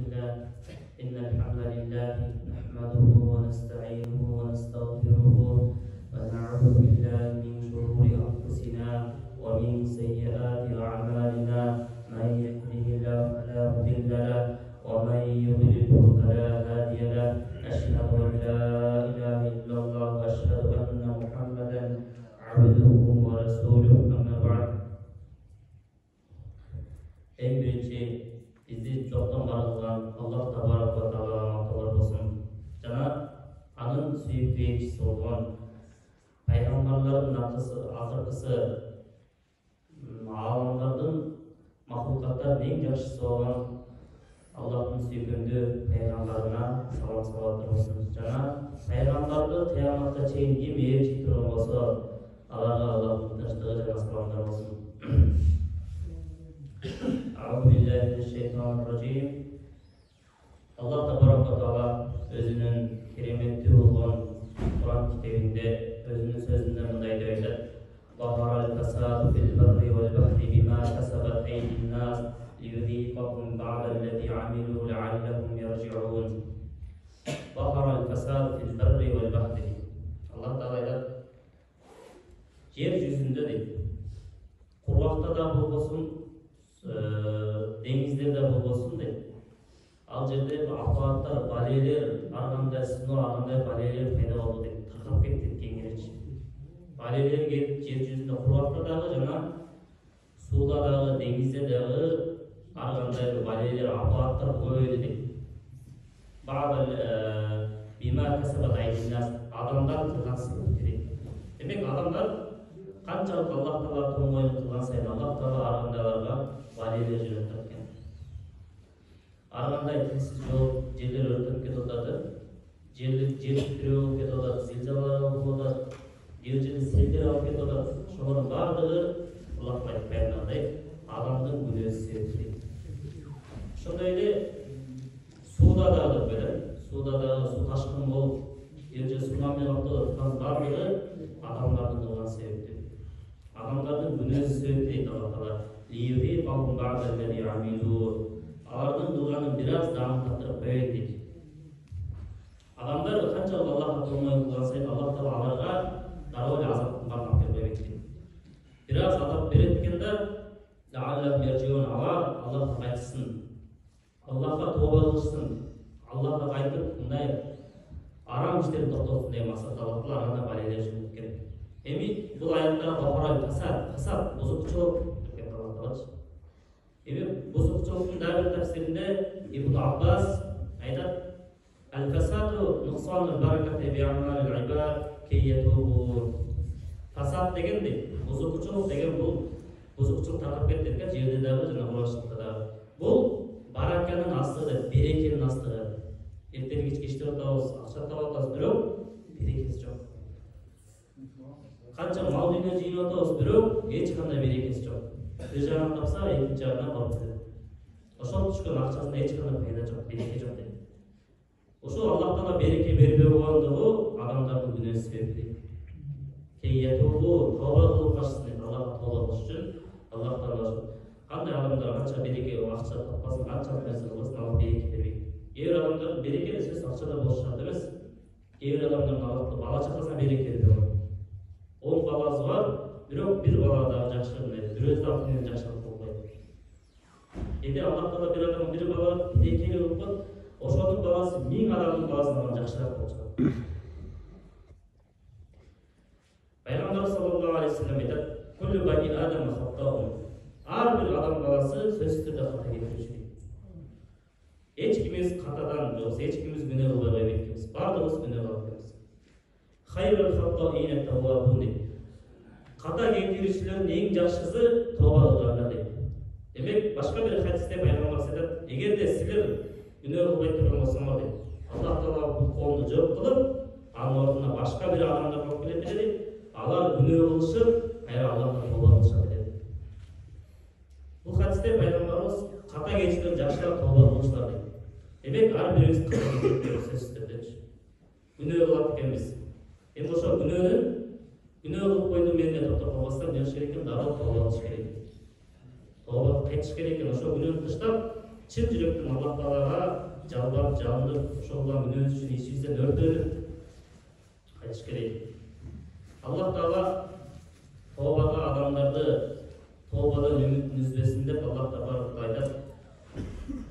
الله إن الحمد لله نحمده ونستعينه ونستغفره ونعوذ بالله من شرور أنفسنا ومن سيئات أعمالنا من يهده الله فلا مضل له ومن يضلل فلا هادي له أشهد أن لا إله إلا الله وأشهد أن محمدا عبده ورسوله أما بعد. En birinci bizi çoktan var kılan Allah Tebarek ve Teala'ya maqtalar olsun. Jana anın suyup elçisi olgan peygamberlerin akırkısı alamlardan mahlukatlar en yaxşısı olan Allah'ın suyukundu peygamberine salam salavatlar olsun. Jana peygamberli kıyamatta çeyin kim elçi turgan bolsa Allah'ın taştığı jana salamlar olsun. Euzu billahi mineşşeytanirracim. Allah Tebarek ve Teala özünün keremetli olan Kur'an kitabında özünün sözünde bunday deyler. Zaharal fesadu fil barri vel bahri bima kasabat eydin nas liyuziqahum ba'dellezî amilu leallehum yerci'un. Zaharal fesadu fil barri vel bahri. Allah Teala yeryüzünde değil. Kurvakta da bu olsun, denizlerde bolsun deyip al жерде апаттар, балелер, аргандай сыно, аргандай балелер пайда болду деп таркап кетти кеңиречи. Балелер келип жер жүзүндө кургакта дагы жана сууда дагы, деңизде дагы аргандай балелер, апаттар көбөйдү дейт. Бима касабат айдин нас, адамдар кылган себепти дейт. Демек адамдар канчалык Аллах Таала тоңойнуп кылган сайын Аллах Таала аргандайларга балелер жөнөтөт экен. Аргандай тилсиз жол жерлер өртөп кетип атат. Жер титирөө болуп кетип атат, зилзалалар болуп атат, жер селдер алып кетип атат. Ошолордун баардыгы Аллах айтып бергендей адамдын күнөөсү себепти. Ошондой эле сууда дагы беле, сууда дагы суу ташкын болуп, же цунами каптырган баардыгы адамдардын кылган себепти. Адамдардын күнөөсү себепти дейт Аллах Таала. Лиюзиқахум бa'даллазî амилû. Алардын кылганын бир аз дагы каттырып коёйт дейт. Адамдар канчалык Аллахка тоңой кылган сайын Аллах Таала аларга дароо эле азаптын барын алып бербейт дейт. Бир аз азап берет экен да, лааллахум яржиун, Аллахка кайтсын. Аллахка тооба кылышсын. Аллахка кайтып мындай арам иштерин токтотсун деген максатта Аллах Таала аргана балелер жөнөткөн. Эми бул аятта бахарал фасад бузукчулук деп Аллах Таала. Эми бузукчулуктун дагы бир тафсиринде Ибн Аббас айтат: "Ал-фасаду нуксанул баракати би'амалил ибад кайятубу." Фасад дегенди, бузукчулук деген бул бузукчулук тарап кетти экен жерде дагы жана курачылыкта дагы. Бул бараканын астыгы, берекенин астыгы. Эртең кечке иштеп атабыз, акча таап атабыз, бирок берекеси жок. Канча мал дүйнө жыйып атабыз, бирок эч кандай берекеси жок. Bir жагын тапса, экинчи жагына барып кетет. Ошол түшкөн акчасына эч кандай пайда жок, береке жок дейт. Ошол Аллах Таала береке бербей койгондугу адамдардын күнөөсү себепти. Кейятубу, тооба кылып калышсын дейт. Аллахка тооба кылыш үчүн Аллах Таала кандай адамдар канча береке акча таппасын, канча нерсе кылсын, Аллах береке бербейт. Кээ бир адамдар береке сөз акчада болуш шарт эмес. Кээ бир адамдардын Аллах бала чакасына береке бербей койот. 10 баласы бар, бирок бир бала дагы жакшы дейт. Бирөөсү дагы менен жакшылык болуп койт. Эми Аллах Таала бир адам бир бала берекелүү болуп калат, ошонун баласы 1000 адамдын баласынан жакшыраак болуп чыгат. Пайгамбар саллаллаху алейхи ва саллям айтат: "Куллу бани адам хаттаун." Ар бир адам баласы сөзсүз түрдө ката кетирүүчү. Эч кимиз катадан жок, эч кимиз күнөө кылбай койбойт экенбиз. Баардыгыбыз күнөө кылып кетебиз. Хайрул хаттаина таввабун. Ката кетирүүчүлөрдүн эң жакшысы тооба кылгандар дейт. Демек, башка бир хадисте пайгамбар айтат: "Эгерде силер күнөө кылбай турган болсоңор дейт, Аллах Таала бул коомду жок кылып, анын ордуна башка бир адамдар алып келет дейт. Алар күнөө кылышып, кайра Аллахка тооба кылышат дейт." Бул хадисте пайгамбарыбыз ката кетирүүчүлөр жакшыраак тооба кылышлар дейт. Демек, ар бирибиз ката кетирүүчү сөзсүз түрдө күнөө кылат экенбиз. Эми ошо күнөө кылып койдум мен деп токтоп калбастан жакшы керек экен, дароо тооба кылыш керек. Тооба кайтыш керек экен, ошо күнөөнү таштап, чын жүректен Аллах Таалага жалбарып жалынып ошол күнөөбүз үчүн ичибизден өртөнүп кайтыш керек. Аллах Таала тобага адамдарды тобадан үмүтүн үзбесин деп Аллах Таала айтат.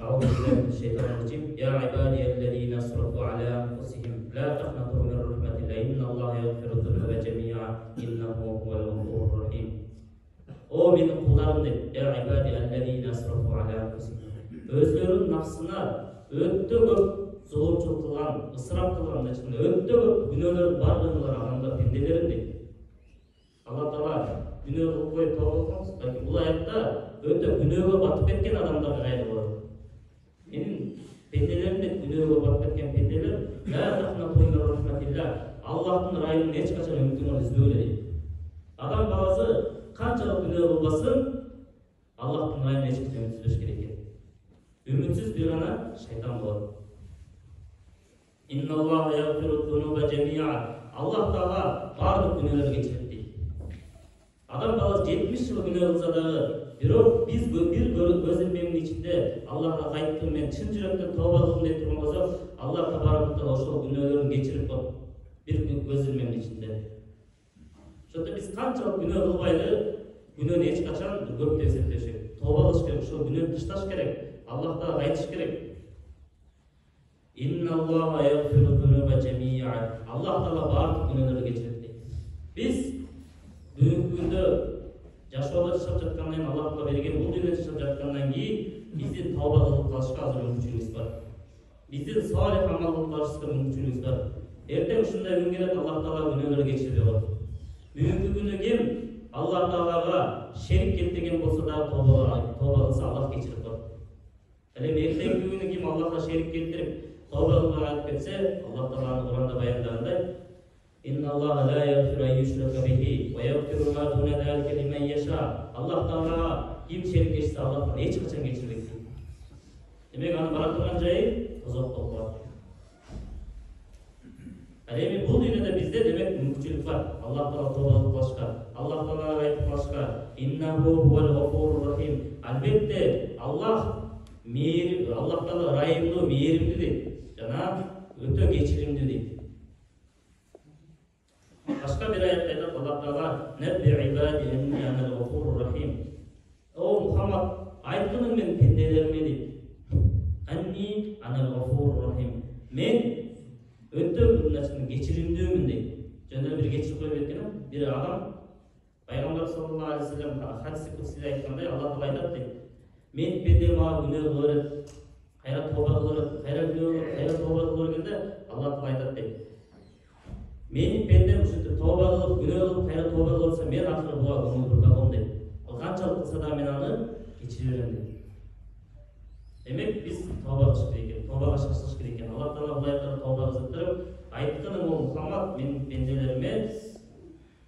أعوذ بالله من الشيطان الرجيم يا عبادي الذين أسرفوا على أنفسهم لا تقنطوا من رحمة الله إن الله يغفر الذنوب جميعا إنه هو الغفور الرحيم. O benim kullarım dedi. Ya ibadi ellezine asrafu ala anfusihim. Özlerinin nafsına ötte көп zulumçuluk kılgan, ısraf kılgan içinde ötte көп günahların barlığınlar adamlar pendeleridir dedi. Allah Taala günah kılıp koyup tövbe kılmaz. Belki bu ayette ötte günaha batıp ketken adamlarga gayrı болады. Menin pendelerimde günaha batıp ketken pendeler la taqnatu min rahmatillah. Allah'ın rayının hiç kaçan ümitini üzböyle deydi. Adam balası kançalık günah kılbasın Allah'ın rayının hiç kaçan ümitsiz керек ekan. Ümitsiz bir ana şeytan болады. İnna Allah yaghfiru zunuba jami'a. Allah Taala bardıq günahları geçirip deydi. Adam balası 70 yıl günah kılsa dağı бирок биз bir көз илмемдин ичинде Аллахка кайттым мен чын жүрөктөн тооба кылдым деп турган болсок Аллах табарак таала ошол күнөөлөрүн кечирип коет bir көз илмемдин ичинде. Ошондо биз канчалык күнөө кылбайлы күнөөнү эч качан көп деп эсептеш керек. Тооба кылыш керек, ошол күнөөнү тышташ керек, Аллахка кайтыш керек. Инналлаха яғфиру зунуба жамиа. Аллах Таала бардык күнөөлөрдү кечирет дейт. Биз бүгүнкү күндө жашоодо жашап жаткандан кийин Аллахка берген бул дүйнөдө жашап жаткандан кийин биздин тооба кылып калышка азыр мүмкүнчүлүгүбүз бар. Биздин салих амал кылып калышка мүмкүнчүлүгүбүз бар. Эртең ушундай күн келет, Аллах Таала күнөөлөрдү кечирбей коет. Бүгүнкү күнү ким Аллах Таалага шерик келтирген болсо да тооба кылса Аллах кечирип коет. Эми эртеңки күнү ким Аллахка шерик келтирип тооба кылбай калып кетсе, Аллах Тааланын Кур'анда баяндагандай İnna Allah la yaghfiru an yushraka bihi ve yaghfiru ma duna zalika limen yasha. Allah Taala kim şerik etse Allah'tan hiç kaçan geçirmek değil. Demek anı bırakılan jayı uzak olmalı. Ademi bu dünyada bizde demek mümkünlük var. Allah Taala tövbe başka, Allah Taala ayet başka. İnnehu huvel gafurur rahim. Elbette Allah Taala rahimli, mehirimlidir. Jana öte geçirimlidir. Başka bir ayette de Allah Taala nebbi ibadi enni anel gafurur rahim. O Muhammed aytqının men pendelerime deydi. Enni anel gafurur rahim. Men öte bir narsanın geçirimdiyimін deydi. Жана bir geçirip koyup etken bir adam Peygamber sallallahu aleyhi ve sellem hadisi kutsida aytkандай Allah Taala айтат deydi. Men pendem мага күнөө кылыр, кайра тооба кылыр, кайра тооба кылыр дегенде Allah Taala айтат deydi. Menin pendem ушинтип тооба кылып, күнөө кылып, кайра тооба кылса, мен акыры буга көңүл бургам дейт. Ал канчалык кылса да мен аны кечире берем дейт. Демек биз тооба кылыш керек экен, тообага шашылыш керек экен. Аллах Таала булай кылып тооба кылдырып, айтканым ол Мухаммад менин пенделериме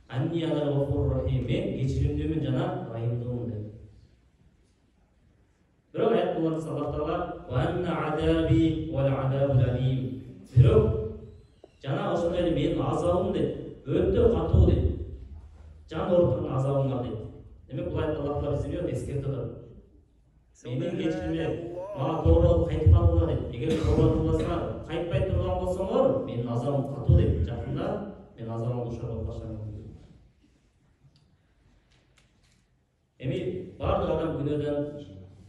анни анал гafurur rahim, мен кечиримдүүмүн жана ырайымдуумун дейт. Бирок аят булганда Аллах Таала ва анна адаби вал адабул алим. Бирок жана ошондой эле менин азабым дейт, өтө катуу дейт. Жан ооруткан азабым бар дейт. Демек бул аятта Аллах Таала бизге эскертип атат. Менин кечириме мага тооба кылып кайтып калгыла дейт. Эгер тооба кылбасаңар, кайтпай турган болсоңор, менин азабым катуу дейт. Жакында мен азабымга душар болуп калышам. Эми бардык адам күнөө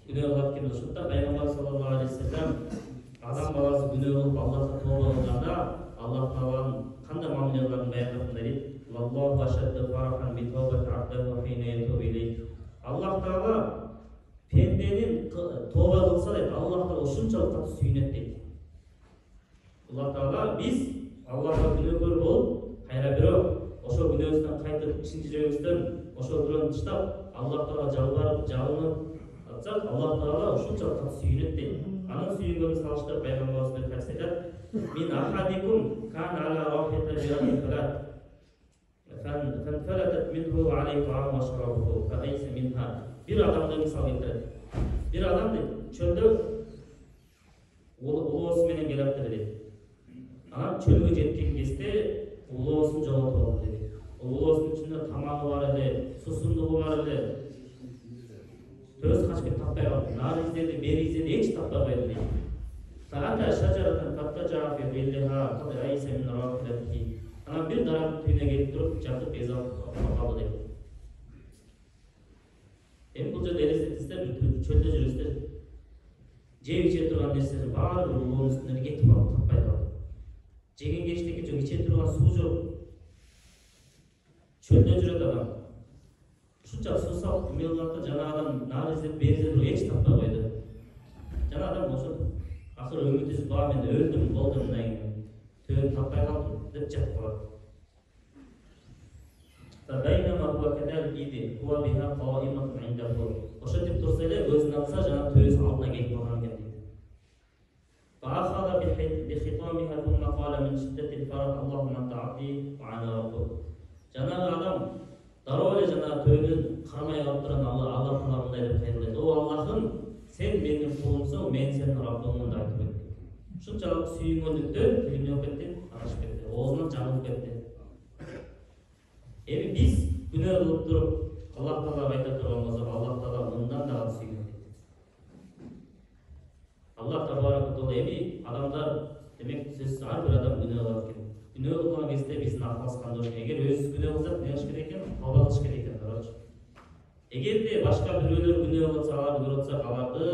кылат экен. Ошондо Пайгамбар саллаллаху алейхи ва саллям адам баласы күнөө кылып Аллахка тооба кылганда Allah Taala'nın kanda muamelelerinin bayanlarında deyip Vallahu aşaddu farahan bi tawbati abdihi hine yetubu ileyh. Allah Taala pendenin tooba kılsa deyip Allah Taala uşunçalık katı sүйүнөт deyip. Allah Taala biz Allah'a günökөр болуп, кайра бирок ошо күнөөбүздөн кайтып чын жүрөгүбүздөн ошо күнөөнү тыштап Allah Taala жалбарып, жалынып атсак, Allah Taala ушунчалык катı сүйүнөт deyip. Анын сүйүнгөнүн салыштырып Пайгамбарыбыз хадис айтат. Min ahadikum kana ala rahati biratin falat fanfalatat minhu alayhi ta'am wa sharabuhu fa aysa minha. Bir adamды misal keltirет. Bir adam deydi, çölde улоосу менен келаптыр дейт. Анан чөлгө жеткен кезде улоосун жоготуп алат дейт. Улоосунун ичинде тамагы бар эле, сусундугу бар эле. Төс качып кетип таппай калды. Нары издеди, бери издеди, эч таппай койду дейт. Фаата шажаратын фаттажа фи биллиха кад айса мин рахилати. Ана бир дарактын түбүнө келип туруп, жатып эз алып калды дейт. Эми бул жерде элестетиңиздер, чөлдө жүрөсүздөр. Жеп иче турган нерсенин баары бир улуунун үстүнөн кетип калып таппай калды. Жегенге эчтеке жок, иче турган суу жок. Çölde жүрөт адам. Ушунча суу салып мелганда жана адам нары издеп бери издеп эч таппай койду. Жана адам ошо акыры үмүт үзүп мен өлдүм, болду мындай эме. Төбөм таппай калдым деп жатып калат. Фабайнама хуа кадалик иди, хуа биха qaиматун индаху. Ошентип турса эле өзүн алса жана төбөсү алдына келип калган экен дейт. Фаахада бихитамиха thumma qala min shiddati al-farah Allahumma anta abdi wa ana rabbuk. Жанагы адам дароо эле жана төбөнүн кармай калып турган Алла Таала мындай деп кайрылат. О Аллахым, сен менин кулумсуң, мен сенин Раббыңмын деп айтып кетти. Ушунчалык сүйүнгөндүктөн тилине окуп кетти, аралашып кетти, оозунан жаңылып кетти. Эми биз күнөө кылып туруп Алла Таалага айта турган болсок, Алла Таала мындан дагы сүйгөн. Алла Таала эми адамдар демек сөзсүз ар бир адам күнөө кылат экен. Күнөө кылган кезде биздин акыбыз кандай болот? Эгер өзүбүз күнөө кылсак, не кылыш керек экен? Тавба кылыш керек экен, карачы. Эгерде башка бирөөлөр күнөө кылса, аларды көрүп атсак, аларды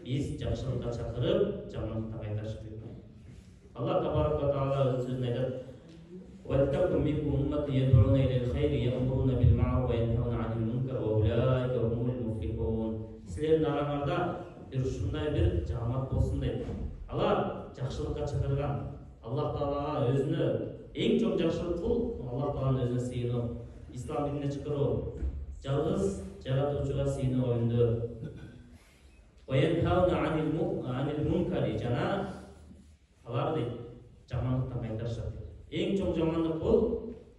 биз жакшылыкка чакырып, жамандыкка кайтарыш керек. Алла Табарак ва Таала өз сөзүндө айтат: "Ваттакум минкум умматун yad'una ilal khayri ya'muruna bil ma'ruf wa yanhauna 'anil munkar wa ulaika humul muflihun." Силердин араңарда бир ушундай бир жамаат болсун дейт. Алар жакшылыкка чакырган, Аллах Таалага өзүнө эң чоң жакшылык бул Аллах Тааланын өзүнө сыйынуу, ислам динине чакыруу, жалгыз жаратуучуга сыйынуу оюнду. Ваянхауна анил мункари, жана алар дейт жамандыктан кайтарышат. Эң чоң жамандык бул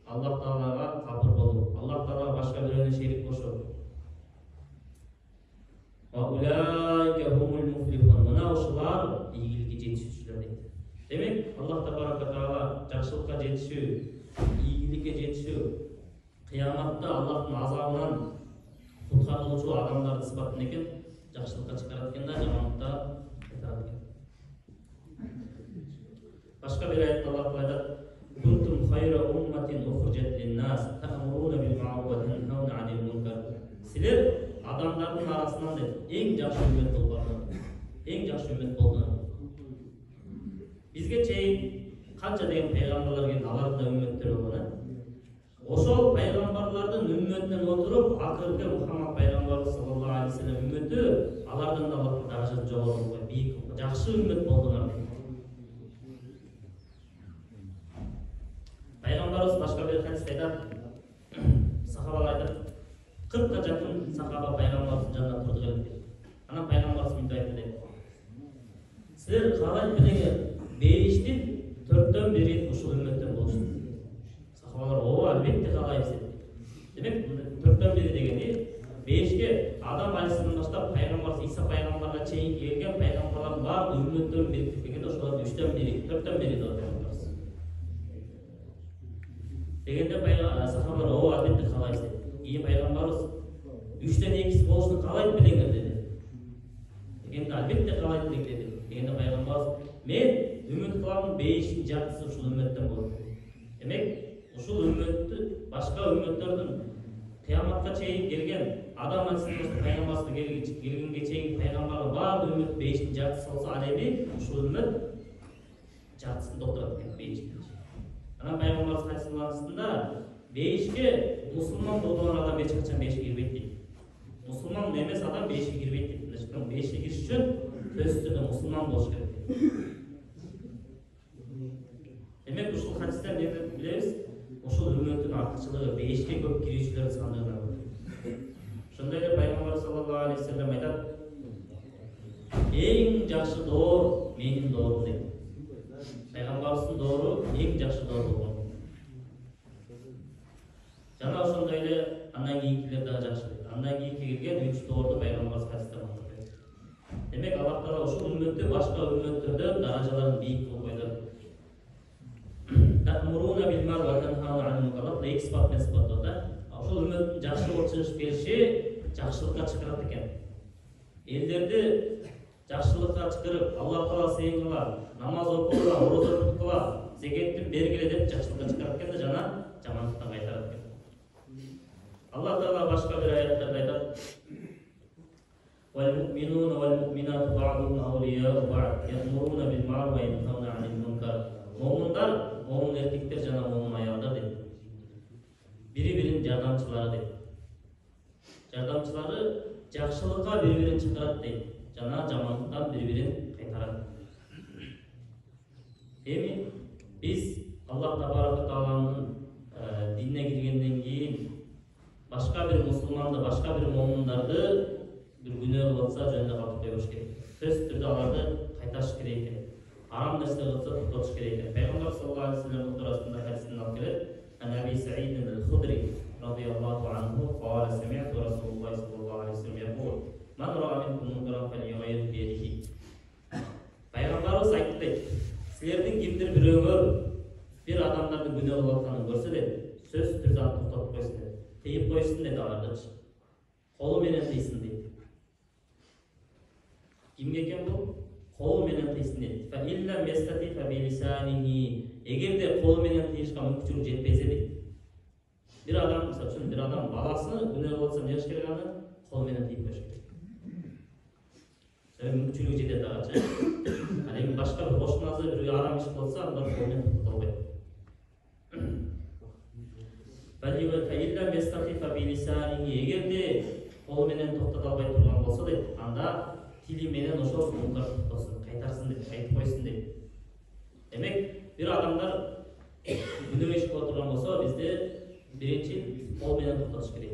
Аллах Таалага капыр болуу, Аллах Таалага башка бирөөнү шерик кошуу. Ва улайка хумул муфлихун, мына ушулар ийгиликке жетишүүчүлөр дейт. Демек, Аллах Табарак ва Таала жакшылыкка жетишүү, ийгиликке жетишүү, кыяматта Аллахтын азабынан куткарылуучу адамдарды сыпаттын экен, жакшылыкка чыгарат экен да, жамандыкта кайтарат экен. Башка бир аятта Аллах Таала айтат: "Кунтум хайра умматин ухриджат лин-нас, та'муруна бил ма'руф ва танхауна 'анил мункар." Силер адамдардын арасынан эң жакшы үммет болгон, эң жакшы үммет болгон. Бизге чейин канча деген пайгамбарлар келди, алардын да үмметтери болгон. Ошол пайгамбарлардын үммөтүнөн отуруп, акыркы Мухаммад пайгамбарыбыз саллаллаху алейхи ва саллям үммөтү алардан да Аллахтын даражасы жогору болгон, бийик, жакшы үммет болгонор. Пайгамбарыбыз башка бир хадисте айтат, сахабалар айтат, 40га жакын сахаба пайгамбарыбыздын жанына турду келди. Анан пайгамбарыбыз мындай айтты: "Силер калайт менен бейиштин 4төн бири ушул үммөттөн болушу." Сахабалар: "Ооба, албетте калайбыз" деди. Демек 4төн бири дегени бешке Адам алейхиссаламдан баштап пайгамбар Иса пайгамбарга чейин келген пайгамбарлардын баардыгы үммөттөн бириктип келгенде ошолордун 3төн бири, 4төн бири деп пайгамбарыбыз. Дегенде сахабалар: "Ооба, албетте калайбыз" деди. Кийин пайгамбарыбыз 3төн 2 болушун калайт белеңер деди. Дегенде албетте калайт деди. Дегенде пайгамбарыбыз: "Мен үмүт кылам 5-тин жартысы ушул үммөттөн болот." Демек, ушул үммөттү башка үммөттөрдүн кыяматка чейин келген Адам алейхиссалам пайгамбарыбызга келгенге чейин пайгамбарлар баардык үммөт 5-тин жартысы болсо, ал эми ушул үммөт жартысын толтурат экен, 5-тин. Анан пайгамбарыбыз хадисинде 5ке мусулман болгон адам эч качан 5ке кирбейт дейт. Мусулман эмес адам 5ке кирбейт дейт. 5ке кириш үчүн сөзсүз түрдө мусулман болуш керек дейт. Демек ушул хадистен эмне билебиз? Ушул үммөттүн артыкчылыгы 5ке көп кирүүчүлөрдүн сандыгына. Ошондой эле пайгамбар саллаллаху алейхи ва саллям айтат: "Эң жакшы доор менин доорум" дейт. Пайгамбарыбыздын доору эң жакшы доор болгон. Жана ошондой эле андан кийинкилер дагы жакшы дейт. Андан кийинки келген 3 доорду пайгамбарыбыз хадисте айтат. Демек Аллах Таала ушул үммөттү башка үммөттөрдөн даражаларын бийик кылып койду. Ta'muruna bil ma'ruf wa tanhauna 'anil munkar. Эки сыпат менен сыпаттоо да. Ошол үммөттүн жакшы болуп чыгыш бериши жакшылыкка чакырат экен. Элдерди жакшылыкка чакырып, Аллах Таала сыйынгыла, намаз окугула, орозо туткула, зекеттин бергиле деп жакшылыкка чакырат экен да жана жамандыктан кайтарат экен. Аллах Таала башка бир аяттарда айтат: "Вал-му'минуна вал-му'минату бa'дуhum awliya'u ba'd, ya'muruna bil-ma'ruf wa yanhauna 'anil munkar." Момундар, момун эркектер жана момун аялдар дейт. Бири-биринин жардамчылары дейт. Жардамчылары жакшылыкка бири-бирин чакырат дейт, жана жамандыктан бири-бирин кайтарат. Эми биз Аллах Тааланын динине киргенден кийин башка бир мусулманды, башка бир момундарды бир күнөө кылып атса жөнүндө калтырып койбош керек. Сөзсүз түрдө аларды кайтарыш керек экен. Арам нерсе кылса токтотуш керек экен. Пайгамбар саллаллаху алейхи вассалам турасында хадистен алып келет. Аби Саид аль-Худри радıyallahu anhu قال سمعت رسول الله صلى الله عليه وسلم يقول من رأى منكم منكرا فليغيره بيده. Пайгамбарыбыз айтты дейт. Силердин кимдир бирөөңөр бир адамдардын күнөө кылып атканын көрсө дейт, сөзсүз түрдө аны токтотуп койсун дейт. Тыйып койсун дейт алардычы. Колу менен тыйсын дейт. Кимге экен бул? Колу менен тыйсын дейт. Фа илля местати фа билисанихи. Эгерде колу менен тыйышка мүмкүнчүлүк жетпесе дейт. Bir adam, mesela şunu bir adam balasını güney olsa ne yaşıyor yani? Kol menen tiyip yaşıyor. Sebebi mümkünlüğü cedde dağıtı. Hani başka bir boşnazı bir aram iş olsa onlar kol menen tutup oluyor. Belli feyilla mestatifa bilisanihi. Eğer de kol menen tutup albayı turgan olsa da anda tili menen oşo munkar tutulsun, kaytarsın deyip, kayıp koysun deyip. Demek bir adamlar güney iş turgan olsa bizde birinci kol menen toktotуш керек.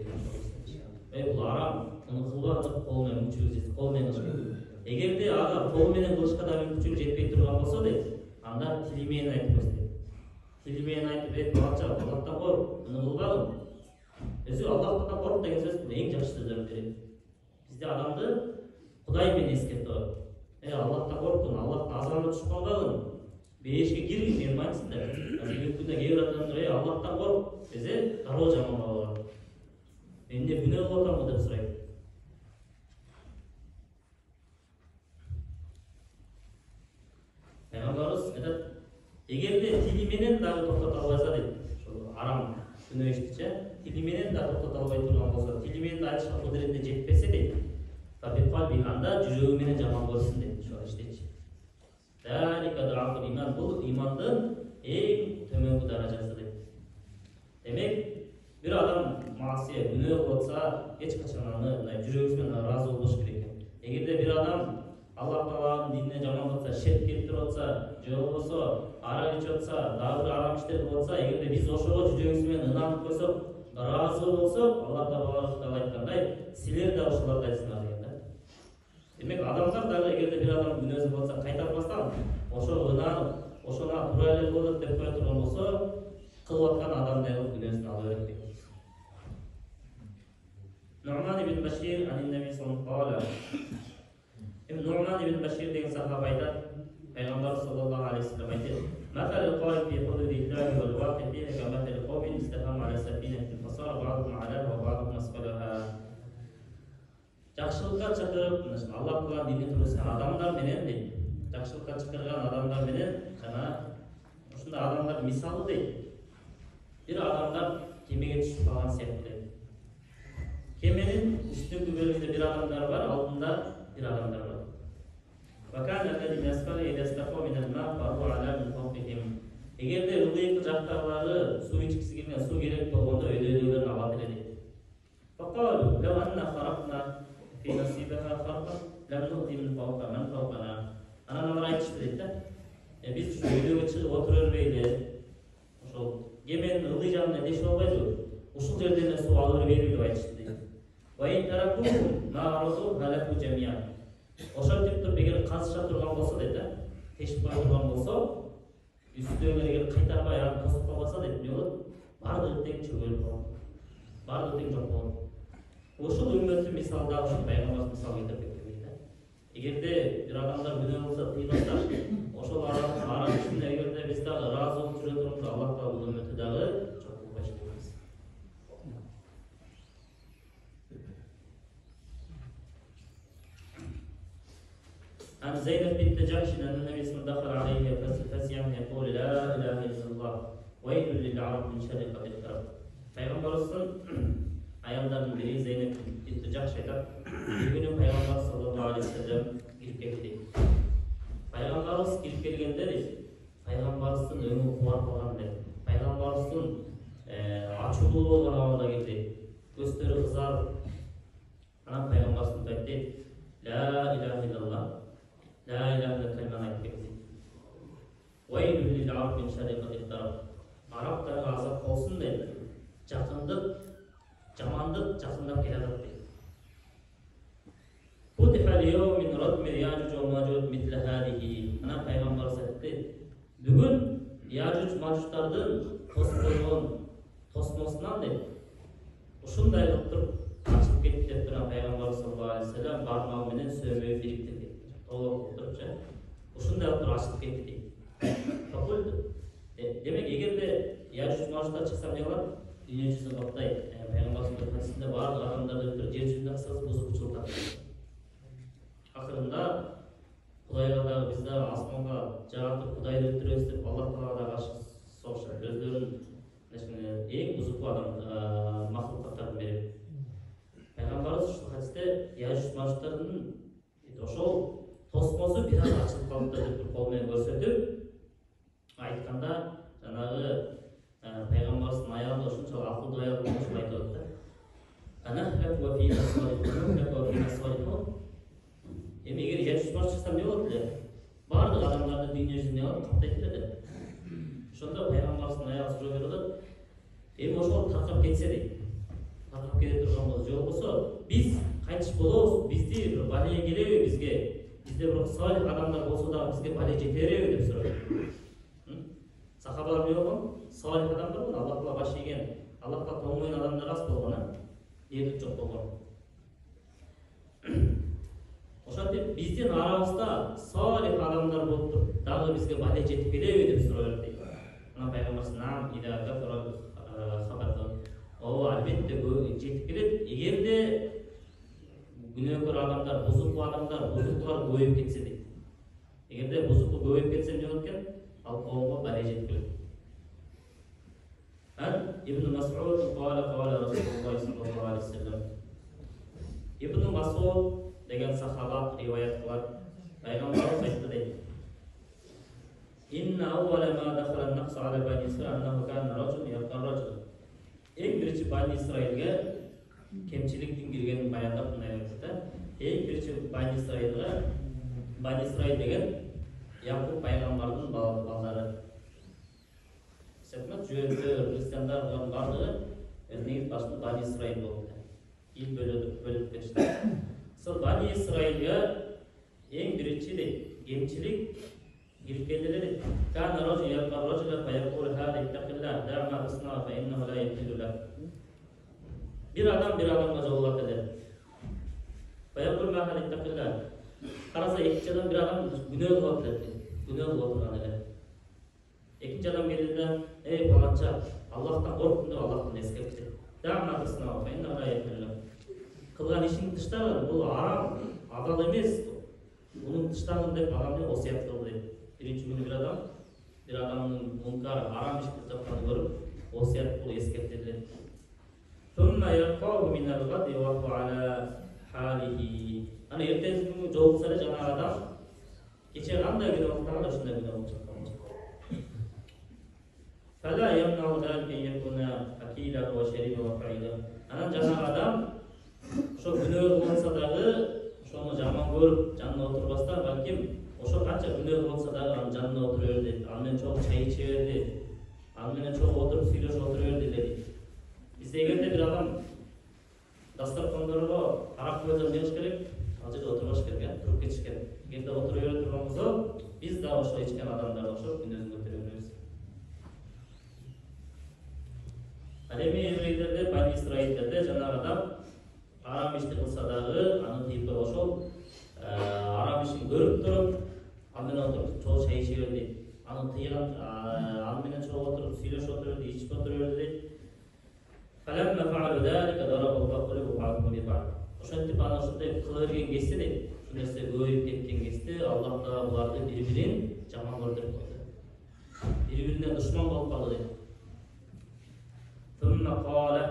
Бул арам, муну кылбай кол менен мүмкүнчүлүк жетсе, кол менен кылыш керек. Эгерде ага кол менен кылышка да мүмкүнчүлүк жетпей турган болсо дейт, анда тили менен айтып койсун дейт. Тили менен айтып, "Эй балача, Аллахтан корк, муну кылбагын." Өзү Аллахтан корк деген сөз эң жакшы сөздөрдүн бири. Бизде адамды Кудай менен эскертип коет. "Эй Аллахтан коркун, Аллахтын азабына түшүп калбагын. Бейишке киргин, мен айтсындар." Азыр күндө кээ бир адамдар, "Эй Аллахтан корк" dese, daroo жаман болот. Эмне күнөө кылып атамбы деп сурайт. Пайгамбарыбыз айтат, эгерде тили менен дагы токтото албайса дейт, ошол арам күнөө иштичи, тили менен да токтото албай турган болсо, тили менен да айтышка кудурети жетпесе дейт, табикалби анда жүрөгү менен жаман көрсүн дейт, ошол иштечи. Далика дафул иман, бул имандын эң төмөнкү даражасы дейт. Demek bir adam masiye, günah olsa geç kaçananı жүрөгүнөн разы болуш керек. Эгерде bir adam Аллах Тааланын динине жаман болса, ширк келтирип атса, же болбосо арак ичип атса, дагы бир арам иштер кылып атса, эгерде биз ошого жүрөгүбүз ынанып койсок, разы болсок, Аллах Таала айткандай, силер да ошолордой айтсыңар деген да. Демек адамдар дагы эгерде bir адам күнөөсү болса, кайтарбастан, ошо ынанып, ошону туура эле болот деп кое турган болсо, кылып аткан адамдай кылып күнөөсүн ала берет деген. Nu'man ibn Bashir an-Nabi sallallahu aleyhi ve sellem. Nu'man ibn Bashir деген сахаба айтат, Пайгамбар sallallahu aleyhi ve sellem айтат: "Матал al-qa'im fi hududillahi wal waqi fiha kamathal qawmin istaqamu ala safinatin fasara ba'duhum 'alaha wa ba'duhum asfalaha." Жакшылыкка чакырып, Аллах Тааланын динин тургузган адамдар менен дейт. Жакшылыкка чакырган адамдар менен жана ушундай адамдар мисалы дейт. Bir adamlar kemeye düşüp kalan siyahlar. Kemenin üstünkü bölümünde bir adamlar var, altında bir adamlar var. Vakan ellezîne esfele yedestafû minel mâ farû alâ min fawqihim. Eğer de ılıyıklı jaktarları su içkisi gelmeyen su gerek olduğunda ödülülerini abat edildi. Fakâlu lev anna kharaqna fi nasîbeha kharqan lem nu'ti min fawqa men fawqana. Analar aytıştı deydi. Biz şu ödülüge çıkıp oturuvermeyli. Gemenin ылый жагына дешип албайбы? Ушул жерден суу алып берип деп айтышты дейт. Вайн таракухум ма'руду халаку жамиан. Ошентип туруп эгер казыша турган болсо дейт, тешип кое турган болсо, үстүнө эгер кайтарбай аны тосуп калбаса дейт, эмне болот? Бардыгы тең чөгөлүп калат. Бардыгы тең жок болот. Ушул үммөттүн мисалда ушул пайгамбар мисал келтирип кеткен дейт. Эгерде бир адамдар күнөө кылса тыйылса, ошол арам ишине эгерде биз дагы разы болуп жүрө турганда Аллах Таала бул үммөттү дагы жок кылбай жүрөбүз. جحش أن النبي صلى الله عليه وسلم فزع يقول لا إله إلا الله ويل للعرب من شر قد اقترب. Peygamberimizin ayarlarının biri Zeynep binti Cahş aytadi. Bir günü Peygamber sallallahu aleyhi ve sellem girip keldi. Peygamberimiz girip kelgende Peygamberimizin öňü kuwar bolgan dedi. Peygamberimizin açılı bolgan abada geldi. Gözleri kızarıp ana Peygamberimiz aytdı. La ilahe illallah. La ilahe illallah kelimeni aytып ketdi. Veylül lil arab min şerri qad iqtarab. Araplara azap olsun dedi. Жақындық, жамандық жақындап келе жатыр дейді. Футиха al-yawm min radmi Ya'juj wa Ma'juj mithla hadihi. Ана пайғамбарымыз айтты, бүгін Яжуж Мажуждардың тосып тосмосынан деп ушундай кылып туруп ачып кетти деп турган пайгамбарыбыз саллаллаху алейхи ва саллям бармагы менен сөмөй бириктирди. Толук туруп же ушундай кылып туруп ачып кетти дейт. Демек эгерде Яжуж Мажуждар чыкса эмне кылат? Dünya yüzünü kaptaydı. Peygamberimizin hadisinde bazı adamlar öldürür, yer yüzünde kısası bozup uçurlar. Akırında Kuday'a da bizde asmanga cevaptır, Kuday'ı öldürüyoruz deyip Allah Teala'da karşı soğuşlar. Özlerinin en bozuk adam mahlukatlarını verir. Peygamberimiz şu hadiste Yajuj Majujlarının oşol tosmosu biraz açılıp kalıptı deyip kolmen gösterdi. Aytkanda janağı Peygamberimizin ayağında şunçalık akıllı ayağı olmuş aytıyordu. Anahlak ve fînâ salihun, anahlak ve fînâ salihun. Eğer Yajuj Majuj çıksa ne oldu? Bardıq adamlarda dünya yüzünde alıp kaptaytırdı. Şunda Peygamberimizin ayağı sura verildi. Oşol tarqap ketse deydi. Tarqap kete turgan bolsa, jok bolsa biz kaytış bolobuz, bizdi bir baleye gelebi bizge. Bizde bir salih adamlar bolsa da bizge bale jeterebi dep suradi. Sahabalar ne oldu? Salih adamlar mı? Allah'la baş yegen, Allah'la toğmayın adamlar az bolğana, yerlik çok bolğan. Oşantip bizden arabızda salih adamlar bolup, dagı bizge bale jetip kelebi dep suradi. Ana Peygamberimiz nam ida gafara habardan. O albatta jetip kelет. Egerde günökör adamlar, bozuklar koyup ketсе дейт. Egerde bozukluq koyup ketсе ne bolot eкен? Al qawmga bale jetip kelет. İbn Mas'ud qala Rasulullah sallallahu aleyhi ve sellem. İbn Mas'ud degan sahaba rivayet kılar. Peygamberimiz aytdı deydi. İnne awwala ma dakhala an-naqs ala bani İsrail annahu kana rajul yaqan rajul. Eng birinchi Bani İsrail'ge kemçiliktin girgenini bayandap bunday aytdı. Eng birinchi Bani İsrail degen Yakup paygambardын balları. Sepmat Jüdler, Hristiyanlar olan barlığı özünün başında Bani İsrail oldu. İl bölüp geçti. Sol Bani İsrail'ge eng birinchi de kemçilik girip geldiler. Kana rajul yaqan rajula fa yaqulu hada ittaqillah da'ma tasna fa innahu la yahillu lak. Bir adamga jawab eder. Fa yaqulu ma hada ittaqillah. Qarasa ikki adam bir adam günah kılıp dedi. Günah kılıp oturgan eder. İkinci adam geldi ey palanca Allah'tan korkun dep Allah'tan eskepti. Da'ma tasna fa innahu la yahillu lak. Kılgan işin dıştagı bu haram, adal emes. Bunun dıştagın dep adamga wasiyat kıldı dedi. Birinci günü bir adamın munkar, haram iş kılacağını görüp wasiyat kılıp eskeptirdi. Thumma yaqahu min al-ghadi wa huwa ala halihi. Ana ertesi günü jolsa jana adam keche qanday günah kılganda şunday günah bolacak. Fala yamna'u zalika yakuna akila wa shariba wa fa'ila. Ana jana adam şu günah bolsa dagı şonu jaman görüp janına oturbastan balkim oşo kança günah bolsa dagı anın janına oturuverdi. Al menen çok çay içiverdi. Al menen çok oturup süйлөшүп oturuverdi dedi. Bizde egerde bir adam dastarxonlarga qarab qo'ysa ne qilish kerak? Hozir o'tirbash kerak, turib ketish kerak. Egerde o'tiraverib turgan bo'lsa, biz da o'sha ichgan odamlarga o'xshab kundo'zni o'tiraveramiz. Alemi evreylerde, Bani İsraillerde janağı adam haram ishni qilsa dagı, anı tiyip o'xshab haram ishni ko'rib turib, andın o'tirib cho'g' çay ichaverdi. Anı tiygan, al menen cho'g' o'tirib süйлөшүп o'tirdi, ichib o'tiraverdi. Falamma fa'alu zalika daraba Allahu qulubu ba'dhum bi ba'd. Oşantip ana şunday kılıvergen geçse de, ушул нерсе көбөйүп кеткен кезде Аллах Таала буларды бири-бирин жаман көрдүрүп койду. Бири-бирине душман болуп калды дейт. Thumma qala,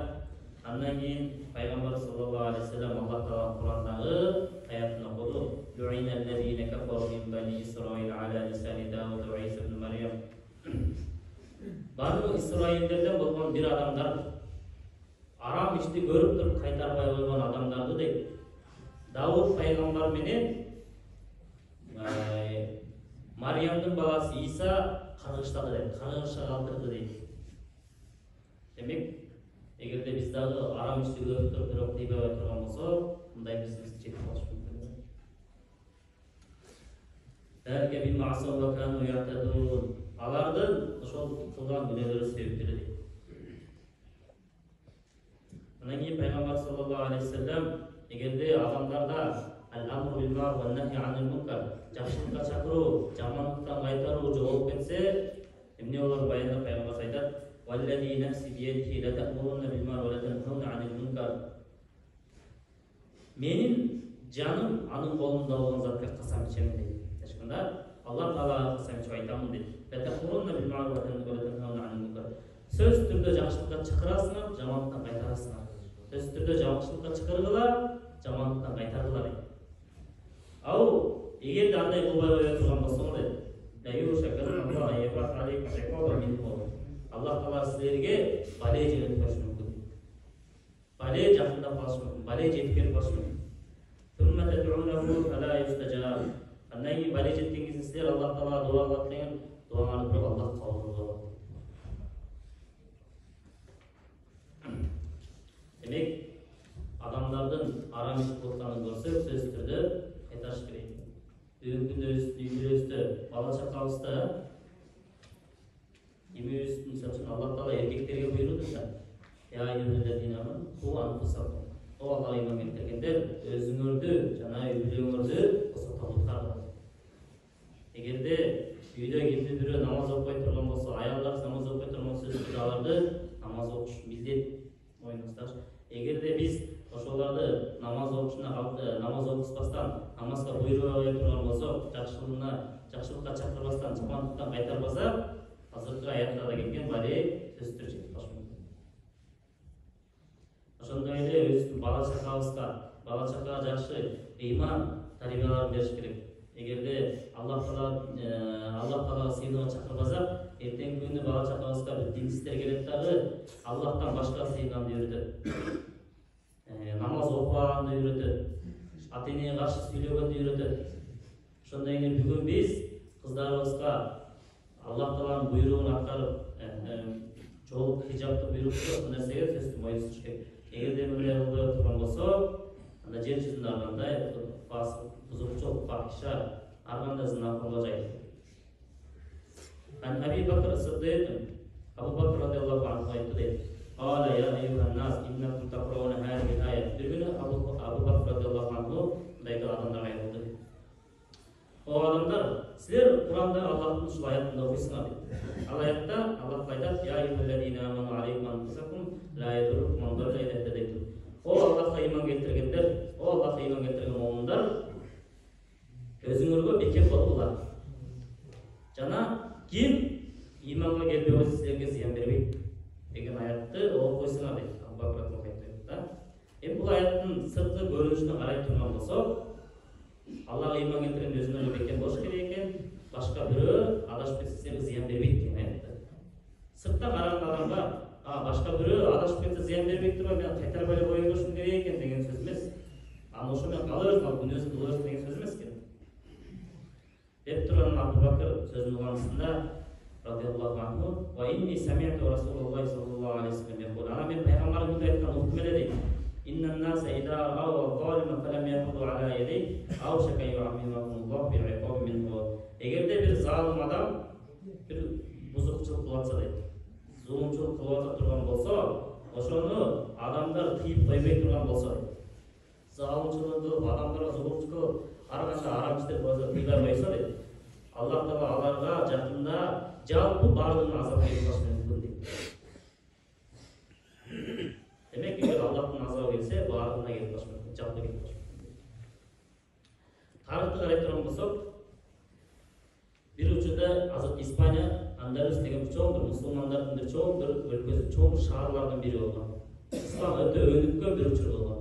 andan keyin Payg'ambar sallallohu alayhi vasallam Alloh taolo Qur'ondagi oyatni o'qidi. Lu'ina allazina kafaru min bani Isroil ala lisani Davud va Isa ibn Maryam. Banu Isroillerden bo'lgan bir adamlar aram ishni ko'rib turib qaytarmay qo'ygan adamlardı deydi. Davud payg'ambar menен Maryamdın balası İsa qarg'ishladi deydi. Qarg'ishga qaldırdı deydi. Demek, eğer de biz dağı aram işi görüp turib bir okuyup turgan bolsa, bunday biz çekip kalish mumkin. Belki bir ma'sum ve kanu ya'tadun. Alardan ошол кылган күнөөлөрү себептери дейт. Анан кийин Пайгамбар саллаллаху алейхи вассалам эгерде адамдарда ал-амру бил ма'руф ва нахи анил мункар, жакшылыкка чакыруу, жамандыктан кайтаруу жоголуп кетсе, эмне болор баянда Пайгамбар айтат: "Валлази нафси биядихи ла та'мурунна бил ма'руф ва ла танхауна анил мункар." Менин жаным анын колунда болгон затка касам ичемин дейт. Ачканда Аллах Таалага касам ичип айтамын дейт. Söz türde жақшылыққа чакырасыңар, жамандықтан кайтарасыңар. Söz türde жақшылыққа чакыргыла, жамандықтан кайтаргыла дейт. Ау, эгер де андай кылбай кое турган болсоңор дейт. Аллах Таала силерге бале жөнөтүп коюшу мүмкүн. Бале жакындап калышы мүмкүн, бале жетип келип калышы мүмкүн. Андан кийин бале жеткен кезде силер Аллах Таалага дуа кылат деген дуаңарды бирок Аллах кабыл кылбайт. Демек, адамдардын арам иш кылып атканын көрсөк, сөзсүз түрдө кайтарыш керек. Бүгүнкү күндө үйүбүздө бала чакабызда эмебиз мисалы Аллах Таала эркектерге буйруду да. Я аyyuhallazina amanu qu anfusakum. О Аллах иман келтиргендер, өзүңөрдү жана үй-бүлөңөрдү косото куткаргыла. Эгерде үйдө кимди бирөө намаз окуй турган болсо, аялдар намаз окуй турган болсо, аларды намаз окуш милдет мойнуңузда. Эгерде биз ошолорду намаз окутпастан, намазга буйрубай турган болсок, жакшылыкка чакырбастан, жамандыктан кайтарбасак, азыркы аяттарда келген бале сөздөр жетип калышы мүмкүн. Ошондой эле өзүбүздүн бала чакага жакшы ыйман тарбияларын бериш керек. Эгерде Аллах Таалага сыйынууга чакырбасак, эртеңки күнү бала чакабызга бир динсиздер келет дагы, Аллахтан башка сыйынганды үйрөтөт. Намаз окубаганды үйрөтөт. Ата-энеге каршы сүйлөгөндү үйрөтөт. Ошондой эле бүгүн биз кыздарыбызга Аллах Тааланын буйругун аткарып, жолук хижабты буйрукту ошол нерсеге сөзсүз моюнсуш керек. Эгерде мындай кылбай турган болсо, анда жер жүзүндө аргандай бузукчулук, фахиша, арганда зина кылбажайт. Ан Аби Бакр Сиддиқ, Абу Бакр радиаллаху анху айтты дейт. Qala ya ayyuhan nas innakum taqra'una hadhihi al-ayat. Bir günü Abu Bakr radiyallahu anhu mындай адамдар айтты. О адамдар, силер Куранда Аллахтын ушул аятын окуйсуңар дейт. Ал аятта Аллах айтат: "Я ayyuhallazina amanu alaykum anfusakum la yadurrukum man dalla idha ihtadaytum." О Аллахка ыйман келтиргендер, о Аллахка ыйман келтирген муъминдар, өзүңөргө бекем болгула. Жана ким ыйманга келбей койсо силерге зыян бербейт деген аятты окуп койсуңар дейт. Абу Бакр айтты да. Эми бул аяттын сырткы көрүнүшүнө карай турган болсок, Аллага ыйман келтирген өзүнө бекем болуш керек экен, башка бирөө адашып кетсе силерге зыян бербейт деген аятты. Сырттан караган адамга башка бирөө адашып кетсе зыян бербей турбай, мен кайтарбай эле кое беришим керек экен деген сөз эмес. Аны ошо менен калырсың, ал күнөөсүн кылырсың деген сөз эмес экен. Деп турган Абу Бакр сөзүн угансында радиаллаху анху ва инни сами'ту Расулуллах саллаллаху алейхи вассалам якул. Ана мен пайгамбар мындай айткан уктум эле дейт. Иннан наса ида рау залима фалам яхуду ala yadayhi aw shaka yu'ammimuhullah bi'iqab minhu. Эгерде бир залым адам бир бузукчулук кылып атса дейт, зулумчулук кылып ата турган болсо, ошону адамдар тыйып койбой турган болсо, залымчылык кылып, адамдарга зулумчулук кылып, ар кандай арам иштер болсо тыйбай койсо дейт, Аллах Таала аларга жакында жалпы бардыгын азап берип калышы мүмкүн дейт. Демек, эгер Аллахтын азабы келсе, бардыгына келип калышы мүмкүн, жалпы келип калышы мүмкүн. тарыхты карай турган болсок, бир учурда азыр Испания Андалус деген чоң бир мусулмандардын бир чоң бир өлкөсү, чоң бир шаарлардын бири болгон. Ислам өтө өнүккөн бир учур болгон.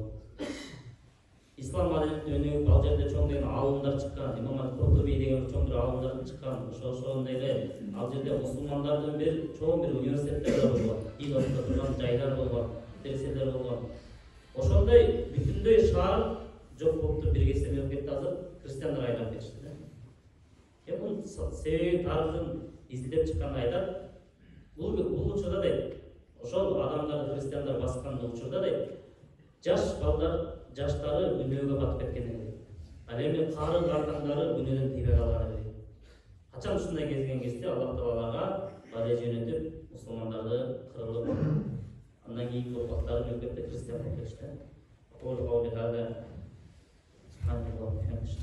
Ислам маданиятинин өнүгүп ал жерде чоң деген алымдар чыккан, Имам Куртуби деген чоң бир алымдар чыккан. Ошондой эле ал жерде мусулмандардын бир чоң бир университеттер болгон, дин окута турган жайлар болгон, медреселер болгон. Ошондой бүтүндөй шаар жок болуп бир кезде мемлекетте азыр христиандар айланып кетишти. Бунун себеби тарыхын издеп чыкканда айтат, бул учурда дейт, ошол адамдарды христиандар баскан учурда дейт, жаш балдар, жаштары күнөөгө батып кеткен дейт. Ал эми кары картаңдары күнөөдөн тийбей калган дейт. Качан ушундай келген кезде Аллах Таалага бадый жөнөтүп, мусулмандарды кырылып, андан кийинки укуктары мемлекетте христиан болуп кетишти. Qawli hada subhanallah wa bihamdihi